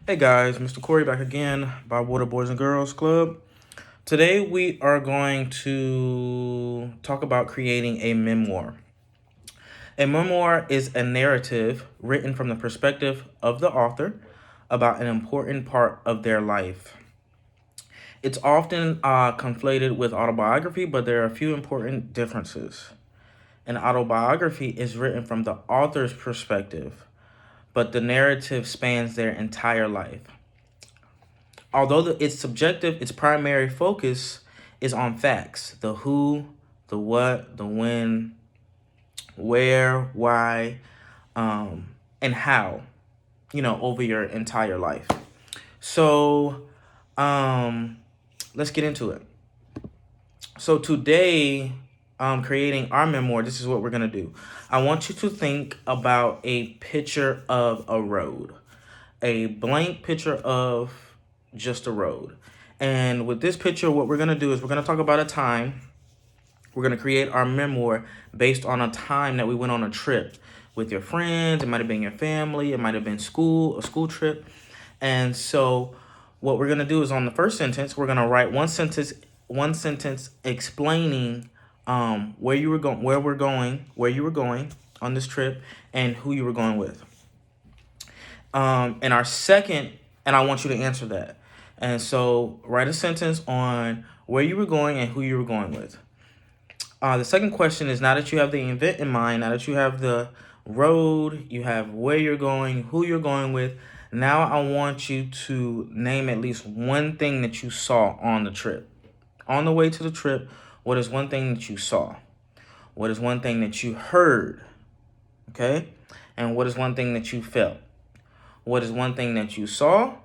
Hey guys, Mr. Corey back again by Water Boys and Girls Club. Today we are going to talk about creating a memoir. A memoir is a narrative written from the perspective of the author about an important part of their life. It's often conflated with autobiography, but there are a few important differences. An autobiography is written from the author's perspective, but the narrative spans their entire life. Although it's subjective, its primary focus is on facts: the who, the what, the when, where, why, and how, over your entire life. So let's get into it. So today, creating our memoir, this is what we're going to do. I want you to think about a picture of a road, a blank picture of just a road. And with this picture, what we're going to do is we're going to talk about a time. We're going to create our memoir based on a time that we went on a trip with your friends. It might have been your family. It might have been a school trip. And so what we're going to do is on the first sentence, we're going to write one sentence explaining where you were going, where you were going on this trip, and who you were going with. And our second, and I want you to answer that. And so write a sentence on where you were going and who you were going with. The second question is, now that you have the event in mind, now that you have the road, you have where you're going, who you're going with, now I want you to name at least one thing that you saw on the trip. On the way to the trip, what is one thing that you saw? What is one thing that you heard? Okay? And what is one thing that you felt? What is one thing that you saw?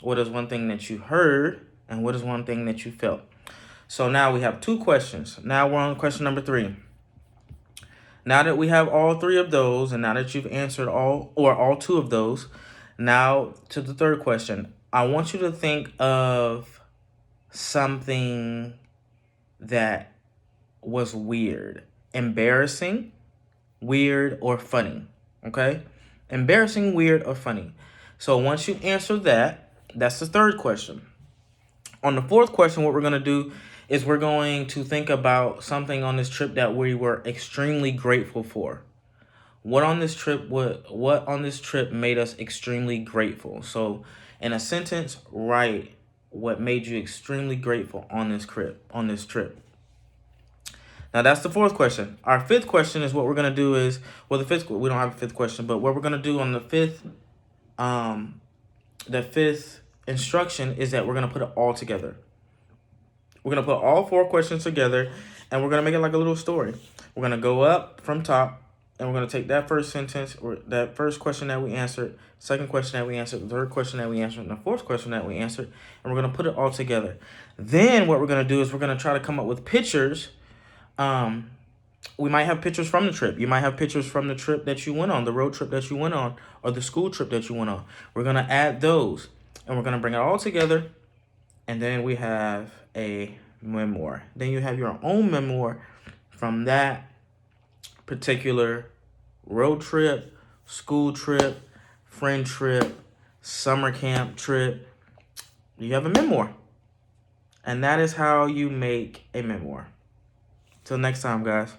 What is one thing that you heard? And what is one thing that you felt? So now we have two questions. Now we're on question number 3. Now that we have all 3 of those, and now that you've answered all 2 of those, now to the third question. I want you to think of something that was weird, embarrassing, weird, or funny. Okay? Embarrassing, weird, or funny. So once you answer that, that's the third question. On the fourth question, what we're going to do is we're going to think about something on this trip that we were extremely grateful for. What on this trip made us extremely grateful? So in a sentence, write what made you extremely grateful on this trip. Now that's the fourth question. Our fifth question is what we're going to do is, we don't have a fifth question, but what we're going to do on the fifth instruction is that we're going to put it all together. We're going to put all 4 questions together, and we're going to make it like a little story. We're going to go up from top, and we're going to take that first sentence, or that first question that we answered, second question that we answered, the third question that we answered, and the fourth question that we answered, and we're going to put it all together. Then what we're going to do is we're going to try to come up with pictures. We might have pictures from the trip. You might have pictures from the trip that you went on, the road trip that you went on, or the school trip that you went on. We're going to add those, and we're going to bring it all together, and then we have a memoir. Then you have your own memoir from that particular road trip, school trip, friend trip, summer camp trip. You have a memoir. And that is how you make a memoir. Till next time, guys.